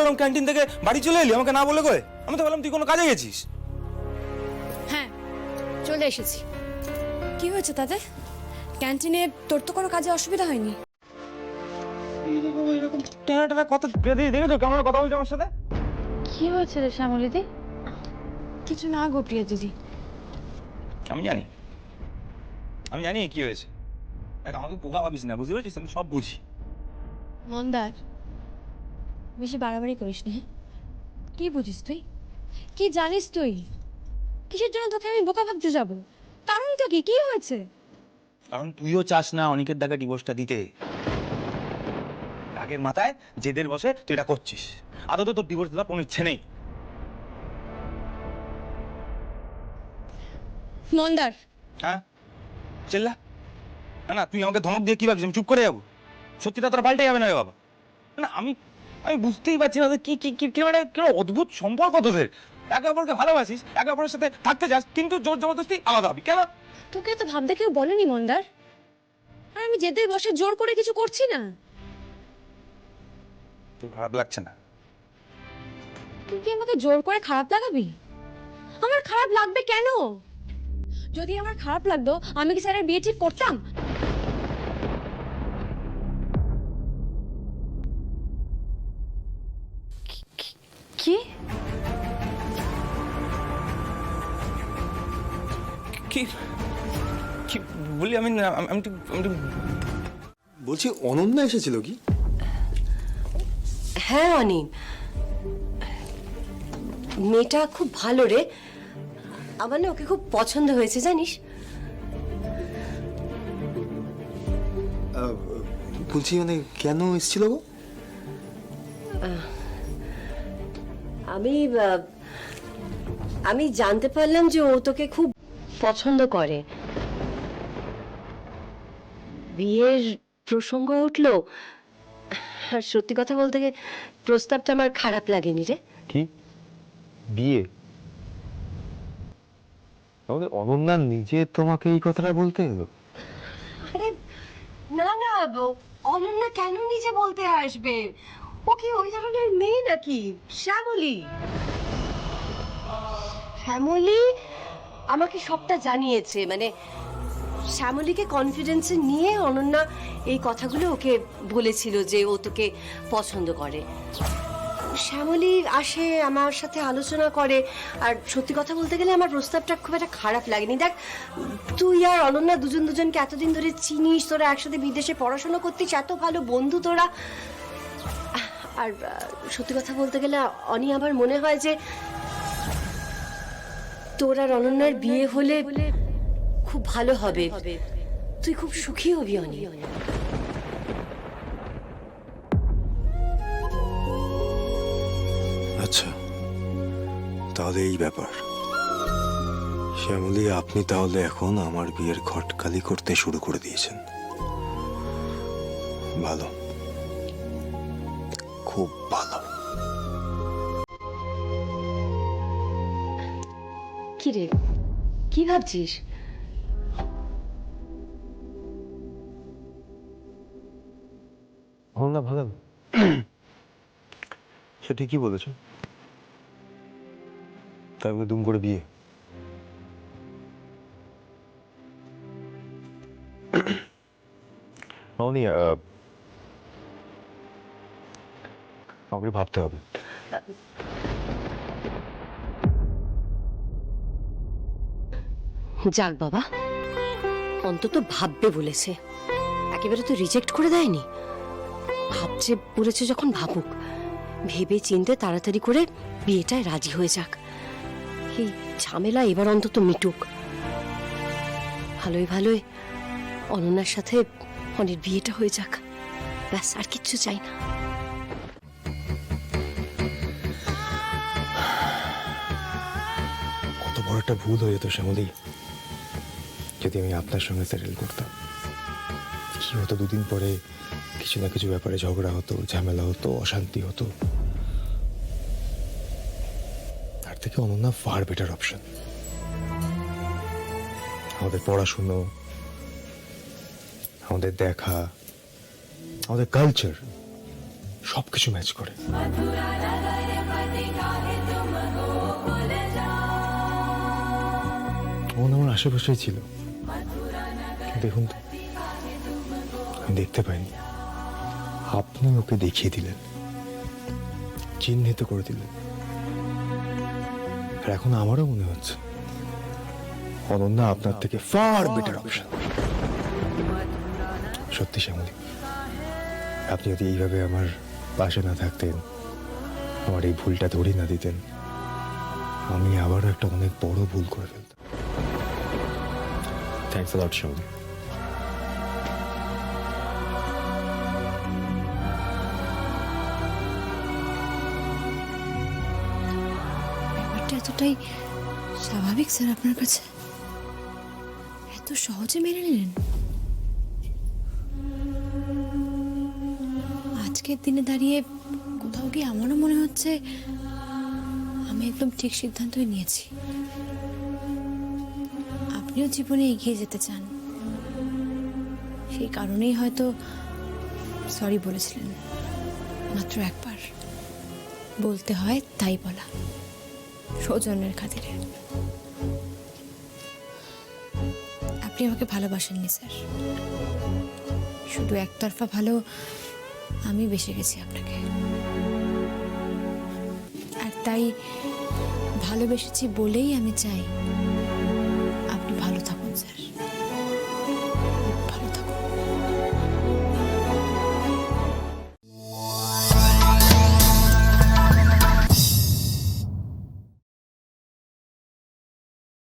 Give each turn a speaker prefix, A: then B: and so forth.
A: এরকম ক্যান্টিন থেকে বাড়ি চলে এলি আমাকে না বলে কয়ে? আমি তো বললাম তুই কোনো কাজে গেছিস।
B: হ্যাঁ, চলে এসেছি। কি হয়েছে তাতে? ক্যান্টিনে তোর তো কোনো কাজে অসুবিধা হয়নি?
A: এরকম টেনা টেনা কথা দেখেছো কেমন কথা বলছো আমার সাথে?
C: কি হয়েছে রে শ্যামলীদি?
B: কিছু না গো প্রিয়া দিদি।
A: আমি জানি কি হয়েছে। দেখ আমাকে বোকা ভাবিস না, বুঝতে পারছিস? আমি সব বুঝি।
B: মন্দার, বেশি বাড়াবাড়ি করিস না। কি বুঝিস তুই? কি জানিস তুই? কিসের জন্য তোকে আমি বোকা ভাবতে যাব? কারণটা কি? কি হয়েছে?
A: কারণ তুইও চাস না অনিকের দাকে ডিভোর্সটা দিতে। রাগের মাথায় জেদের বসে তুই এটা করছিস। আদতে তোর ডিভোর্স দেওয়ার কোনো ইচ্ছে নেই।
B: মন্দার,
A: হ্যাঁ চেল্লা না না, তুই আমাকে ধমক দিয়ে কি ভাবছিস আমি চুপ করে যাবো? সত্যিটা তোরা পাল্টে যাবে না রে বাবা। না আমি আমি বুঝতেই পারছি না কি কি কি কি মানে কেন অদ্ভুত সম্পর্ক তোদের। একে অপরকে ভালোবাসিস, একে অপরের সাথে থাকতে চাস, কিন্তু জোর জবরদস্তি আলাদা হবি কেন?
B: তোকে তো ভাবতে কেউ বলেনি মন্দার। আর আমি যেতে বসে জোর করে কিছু করছি না।
A: তোর খারাপ লাগছে না?
B: তুই কি আমাকে জোর করে খারাপ লাগাবি? আমার খারাপ লাগবে কেন? যদি আমার খারাপ লাগতো আমি কি স্যারের বিয়ে ঠিক করতাম?
C: কি?
A: কি কি বলি আমি আমি
D: বলছি অনন্যা এসেছিল কি?
E: হ্যাঁ অনি, মেয়েটা খুব ভালো রে। আমার না ওকে খুব পছন্দ হয়েছে জানিস।
D: বলছি মানে কেন এসেছিল গো?
E: আমি আমি জানতে পারলাম যে ও তোকে খুব পছন্দ করে। বিয়ের প্রসঙ্গ উঠলো, আর সত্যি কথা বলতে গিয়ে প্রস্তাবটা আমার খারাপ লাগেনি রে।
D: কি বিয়ে? আমাদের অনন্যা নিজে তোমাকে এই কথাটা বলতে এলো?
E: আরে না না, অনন্যা কেন নিজে বলতে আসবে? ও কি ওই ধরনের মেয়ে নাকি? শ্যামলী শ্যামলী আমাকে সবটা জানিয়েছে। মানে শ্যামলীকে কনফিডেন্সে নিয়ে অনন্যা এই কথাগুলো ওকে বলেছিল যে ও তোকে পছন্দ করে। শ্যামলী আসে, আমার সাথে আলোচনা করে। আর সত্যি কথা বলতে গেলে আমার প্রস্তাবটা খুব একটা খারাপ লাগেনি। দেখ, তুই আর অনন্যা দুজনকে এতদিন ধরে চিনিস, তোরা একসাথে বিদেশে পড়াশোনা করতিস, এত ভালো বন্ধু তোরা। আর সত্যি কথা বলতে গেলে অনি, আমার মনে হয় যে তোর আর অনন্যার বিয়ে হলে খুব ভালো হবে। তুই খুব সুখী হবি অনি।
D: আচ্ছা তাহলে এই ব্যাপার। শ্যামলী, আপনি তাহলে এখন আমার বিয়ের খটকালি করতে শুরু করে দিয়েছেন। ভালো, খুব ভালো।
E: কি রে, কি ভাবছিস?
D: অনন্যা ভালো, সে ঠিকই বলেছ। তাই বলে দুম করে বিয়ে? অনি, আমাকে ভাবতে হবে।
E: যাক বাবা, অন্তত ভাববে বলেছে, একেবারে তো রিজেক্ট করে দেয়নি। ভাবছে বলেছে যখন ভাবুক, ভেবে চিনতে তাড়াতাড়ি করে বিয়েটায় রাজি হয়ে যাক। এই ঝামেলা এবার অন্তত মিটুক। ভালোই ভালোই অনন্যার সাথে অনির বিয়েটা হয়ে যাক, ব্যাস, আর কিচ্ছু চাই না।
D: কত বড় একটা ভুল হয়ে যেত শ্যামলী যদি আমি আপনার সঙ্গে সেটেল করতাম। কি হতো, দুদিন পরে কিছু না কিছু ব্যাপারে ঝগড়া হতো, ঝামেলা হতো, অশান্তি হতো। তার থেকে অনন্যা ফার বেটার অপশন। আমাদের পড়াশুনো, আমাদের দেখা, আমাদের কালচার সবকিছু ম্যাচ করে। মন আমার আশেপাশেই ছিল, দেখুন তো আমি দেখতে পাইনি, আপনি ওকে দেখিয়ে দিলেন, চিহ্নিত করে দিলেন। আর এখন আমারও মনে হচ্ছে অনন্যা আপনার থেকে ফার বেটার অপশন। সত্যি শ্যামলী, আপনি যদি এইভাবে আমার পাশে না থাকতেন, আমার এই ভুলটা ধরে না দিতেন, আমি আবারও একটা অনেক বড় ভুল করে ফেলতাম। থ্যাংকস আ লট শ্যামলী।
B: ব্যাপারটা এতটাই স্বাভাবিক স্যার আপনার কাছে? এত সহজে মেনে নিলেন? আজকের দিনে দাঁড়িয়ে কোথাও গিয়ে আমারও মনে হচ্ছে আমি একদম ঠিক সিদ্ধান্তই নিয়েছি। আপনিও জীবনে এগিয়ে যেতে চান, সেই কারণেই হয়তো সরি বলেছিলেন। মাত্র একবার বলতে হয়, তাই বলা, সৌজন্যের খাতিরে। আপনি আমাকে ভালোবাসেননি স্যার, শুধু একতরফা ভালো আমি বেসে গেছি আপনাকে। আর তাই ভালোবেসেছি বলেই আমি চাই আপনি ভালো থাকুন।